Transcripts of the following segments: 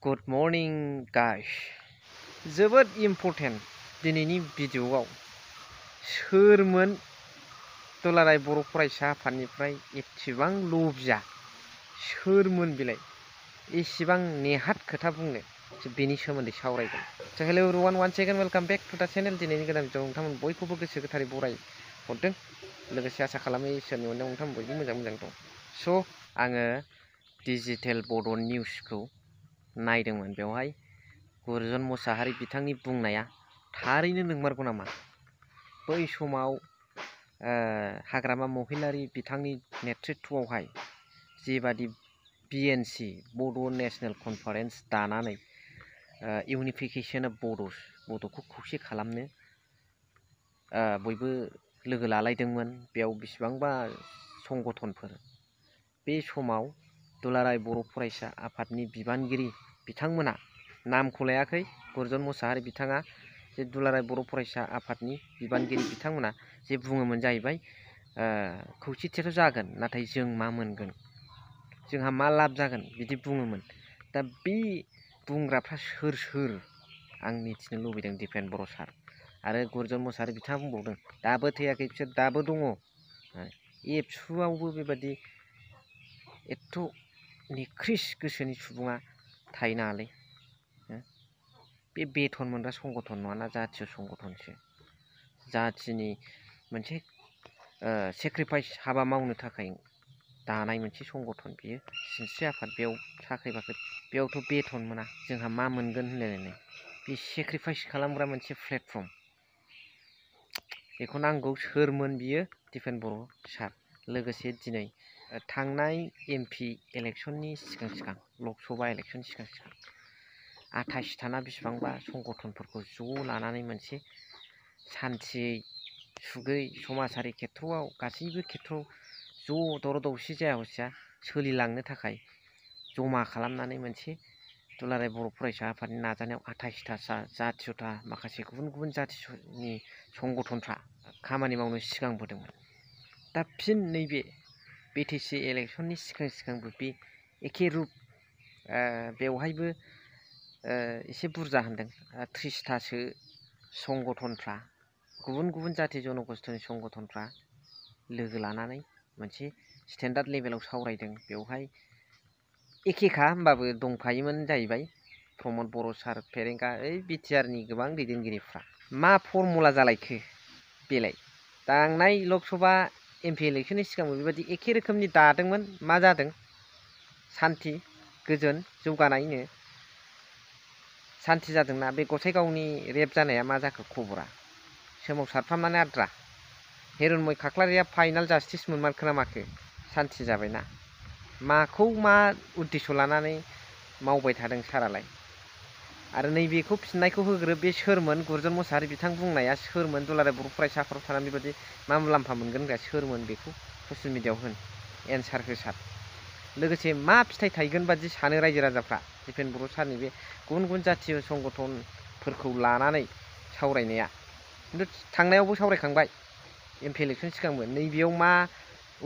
Good morning guys. जोबोद important दिनैनि भिडिअआव सोरमोन दुलाराय बर' फरायसा आफादनिफ्राय एसेबां लबिया सोरमोन बिलाय एसेबां नेहात खोथा बुंनो बेनि सोमोन्दै सावरायगोन। So hello everyone, once again welcome back to the channel. दिनैनि गोदान भिडिअ नोंथांमोन बयखौबो गोसो गोथारै बराय हरदों, लोगोसे आसा खालामो इसोरनि अननायाव नोंथांमोन बयबो मोजां दं। स' आङो डिजिटेल बड' निउसखौ नायदोंमोन। बेवहाय गुरजन मोसाहारि बिथांनि बुंनाया थारैनो नंमारगौ नामा? बै समाव हाग्रामा महिलारि बिथांनि नेतृत्वआवहाय जेबादि बिएनसि बड' नेशनेल कनफारेन्स दानानै इउनिफिकेसन अफ बड'खौ खौसे खालामनो बयबो लोगो लालायदोंमोन। बेयाव बेसेबांबा संगठनफोर, बे समाव दुलाराय बर' फरायसा आफादनि बिबानगिरि बिथांमोना नामखौ लायाखै। गुरजन मोसाहारि बिथाङा जे दुलाराय बर' फरायसा आफादनि बिबानगिरि बिथांमोना जे बुङोमोन जाहैबाय खौसेथियाथ' जागोन, नाथाय जों मा मोनगोन, जोंहा मा लाब जागोन बिदि बुङोमोन। दा बे बुंग्राफ्रा सोर आं मिथिनो लुबैदों दिपेन बर' सार आरो गुरजन मोसाहारि बिथाङा बुंबावदों दाबो थैयाखै, बिसोर दाबो दङ। एबसुआवबो बेबादि एथ' निख्रिस गोसोनि सुबुङा थायो नालाय। बे बेथन मोनग्रा संगठन नङाना, जातीय संगठनसो। जाथिनि मोनसे सेक्रिफाइस हाबा मावनो थाखाय दानाय मोनसे संगठन बियो सिनस्रि आफाद। बेयाव साख्रि बाख्रि, बेयावथ' बेथन मोना, जोंहा मा मोनगोन होनलायलायनाय बे सेक्रिफाइस खालामग्रा मोनसे प्लेटफर्म। बेखौ नांगौ। सोरमोन बियो? दिपेन बर' सार। लोगोसे दिनै थांनाय एमपि इलेक्सननि सिगां लकसभा इलेक्सननि सिगां 28थाना बेसेबांबा संगठनफोरखौ ज' लानानै मोनसे सान्थियै सुगै समाजारि खेथ्रआव गासैबो खेथ्रआव ज' दावराव दावसि जाया हसिया सोलिलांनो थाखाय जमा खालामनानै मोनसे दुलाराय बर' फरायसा आफादनि नाजानायाव 28था जाथियथा माखासे गुबुन जाथिनि संगठनफ्रा खामानि मावनो सिगांबोदोंमोन। दा फिन नैबे बिटिसि इलेक्सननि सिगांबो बे एखे रुप बेवहायबो एसे बुरजा होनदों 30थासो संगठनफ्रा, गुबुन जाथि जनगोष्ठीनि संगठनफ्रा लोगो लानानै मोनसे स्टेन्डार्ड लेभेलाव सावरायदों। बेवहाय एखेखा होमबाबो दंफायोमोन जाहैबाय प्रमद बर' सार, फेरेंगा, बिटिआरनि गोबां दैदेनगिरिफ्रा। मा फर्मुला जालायखो बेलाय? थांनाय लकसभा एमपि इलेक्सननि सिगांबो बेबायदि एखे रोखोमनि दादोंमोन। मा जादों? सान्थि, गोजोन, जौगानायनो सान्थि जादोंना? बे गसाइगावनि रेप जानाया मा जाखो खबरा? सोमावसारफ्रामनानै आद्रा। हिरण्मय खाख्लारिया फाइनाल जास्टिस मोनमारखो ना माखो? सान्थि जाबायना? माखौ मा उद्देश्य लानानै मावबाय थादों सारालाय? आरो नैबेखौ फिननायखौ होग्रो। बे सोरमोन? गुरजन मोसाहारि बिथां बुंनाया सोरमोन? दुलाराय बर' फरायसा आफादाव थानानै बेबायदि मा मुलाम्फा मोनगोन होनग्रा सोरमोन? बेखौ ससियेल मिडियाआव होन, एन्सार हो सार। लोगोसे मा फिथाइ थायगोन बादि सानो रायजो राजाफ्रा दिपेन बर' सारनि बे गुबुन जातीय संगठनफोरखौ लानानै सावरायनाया? खिन्थु थांनायावबो सावरायखांबाय एमपि इलेक्सन सिगांबो। नैबेयाव मा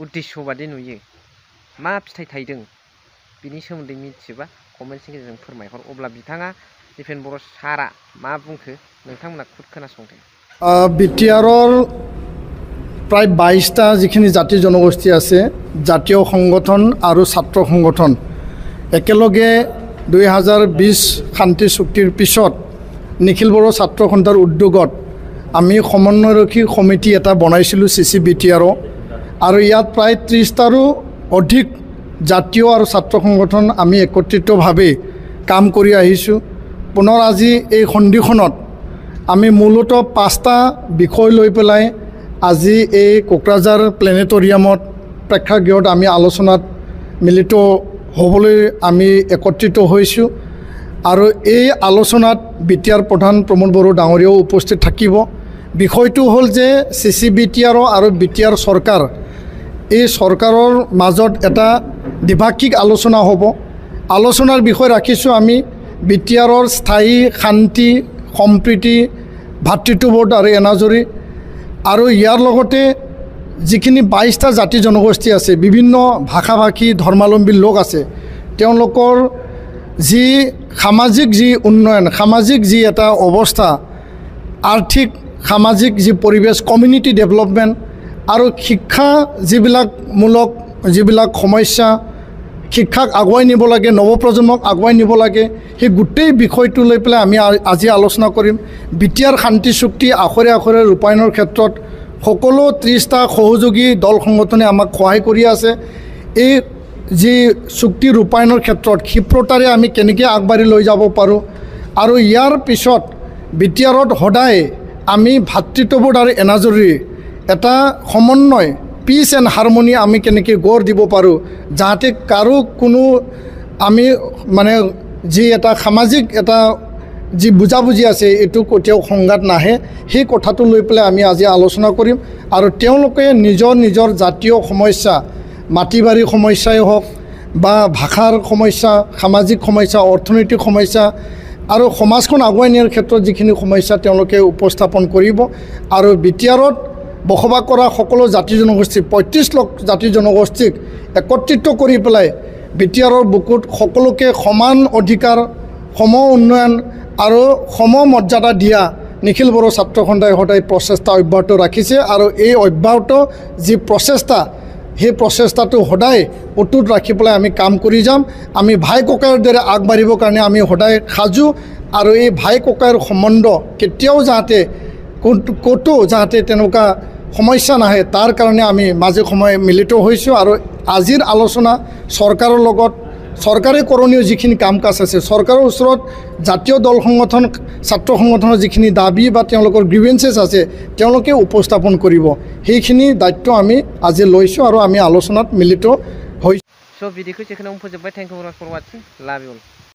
उद्देश्य बादि नुयो, मा फिथाइ थायदों बिनि सोमोन्दै मिथियोबा कमेन्टनि गेजेरजों फोरमायहर। अब्ला बिथाङा दिपेन बर' सारा मा बुंखो नोंथांमोना खुद खोनासंदो। बिटिआरर प्राय 22টা যিখিনি জাতি জনগোষ্ঠী আছে, জাতীয় সংগঠন আৰু ছাত্ৰ সংগঠন একেলগে 2020 শান্তি চুক্তিৰ পিছত নিখিল বড়ো ছাত্ৰ সন্থাৰ উদ্যোগত আমি সমন্বয়ৰক্ষী সমিতি এটা বনাইছিলোঁ CCBTR, আৰু ইয়াত প্ৰায় 30টাৰো অধিক জাতীয় আৰু ছাত্ৰ সংগঠন আমি একত্ৰিতভাৱে কাম কৰি আহিছোঁ। পুনৰ আজি এই সন্ধিখনত আমি মূলতঃ 5টা বিষয় লৈ পেলাই আজি এই কোকৰাঝাৰ প্লেনেটৰিয়ামত প্ৰেক্ষাগৃহত আমি আলোচনাত মিলিত হ'বলৈ আমি একত্ৰিত হৈছোঁ। আৰু এই আলোচনাত বিটিআৰ প্ৰধান প্ৰমোদ বড়ো ডাঙৰীয়াও উপস্থিত থাকিব। বিষয়টো হ'ল যে CCBTR আৰু বিটিআৰ চৰকাৰ, এই চৰকাৰৰ মাজত এটা দ্বিভাষিক আলোচনা হ'ব। আলোচনাৰ বিষয় ৰাখিছোঁ আমি বিটিআৰৰ স্থায়ী শান্তি, সম্প্ৰীতি, ভাতৃত্ববোধ আৰু এনাজৰী, আৰু ইয়াৰ লগতে যিখিনি 22টা জাতি জনগোষ্ঠী আছে, বিভিন্ন ভাষা ভাষী ধৰ্মাৱলম্বী লোক আছে, তেওঁলোকৰ যি সামাজিক যি উন্নয়ন, সামাজিক যি এটা অৱস্থা, আৰ্থিক সামাজিক যি পৰিৱেশ, কমিউনিটি ডেভেলপমেণ্ট আৰু শিক্ষা যিবিলাক সমস্যা, শিক্ষাক আগুৱাই নিব লাগে, নৱপ্ৰজন্মক আগুৱাই নিব লাগে, সেই গোটেই বিষয়টো লৈ পেলাই আমি আজি আলোচনা কৰিম। বিটিআৰ শান্তি চুক্তি আখৰে আখৰে ৰূপায়ণৰ ক্ষেত্ৰত সকলো 30টা সহযোগী দল সংগঠনে আমাক সহায় কৰি আছে। এই যি চুক্তি ৰূপায়ণৰ ক্ষেত্ৰত ক্ষিপ্ৰতাৰে আমি কেনেকৈ আগবাঢ়ি লৈ যাব পাৰোঁ, আৰু ইয়াৰ পিছত বিটিআৰত সদায় আমি ভাতৃত্ববোধ আৰু এনাজৰীৰ এটা সমন্বয়, পিচ এণ্ড হাৰমনি আমি কেনেকৈ গঢ় দিব পাৰোঁ, যাতে কাৰো কোনো আমি মানে যি এটা সামাজিক এটা যি বুজাবুজি আছে এইটো কেতিয়াও সংঘাত নাহে, সেই কথাটো লৈ পেলাই আমি আজি আলোচনা কৰিম। আৰু তেওঁলোকে নিজৰ জাতীয় সমস্যা, মাটি বাৰী সমস্যাই হওক বা ভাষাৰ সমস্যা, সামাজিক সমস্যা, অৰ্থনৈতিক সমস্যা আৰু সমাজখন আগুৱাই নিয়াৰ ক্ষেত্ৰত যিখিনি সমস্যা তেওঁলোকে উপস্থাপন কৰিব। আৰু বিটিআৰত বসবাস কৰা সকলো জাতি জনগোষ্ঠী, 35 লাখ জাতি জনগোষ্ঠীক একত্ৰিত কৰি পেলাই বিটিআৰৰ বুকুত সকলোকে সমান অধিকাৰ, সম উন্নয়ন আৰু সম মৰ্যাদা দিয়া নিখিল বড়ো ছাত্ৰ সন্থাই সদায় প্ৰচেষ্টা অব্যাহত ৰাখিছে। আৰু এই অব্যাহত যি প্ৰচেষ্টা, সেই প্ৰচেষ্টাটো সদায় অটুট ৰাখি পেলাই আমি কাম কৰি যাম। আমি ভাই ককাইৰ দৰে আগবাঢ়িবৰ কাৰণে আমি সদায় সাজু। আৰু এই ভাই ককাইৰ সম্বন্ধ কেতিয়াও যাতে ক'তো যাতে তেনেকুৱা সমস্যা নাহে, তাৰ কাৰণে আমি মাজে সময়ে মিলিত হৈছোঁ। আৰু আজিৰ আলোচনা চৰকাৰৰ লগত, চৰকাৰে কৰণীয় যিখিনি কাম কাজ আছে, চৰকাৰৰ ওচৰত জাতীয় দল সংগঠন, ছাত্ৰ সংগঠনৰ যিখিনি দাবী বা তেওঁলোকৰ গ্ৰিভেঞ্চেছ আছে তেওঁলোকে উপস্থাপন কৰিব, সেইখিনি দায়িত্ব আমি আজি লৈছোঁ আৰু আমি আলোচনাত মিলিত হৈছোঁ। চ' ভিডিঅ'खौ जेखोनो फोजोबबाय। Thank you for watching. Love you all.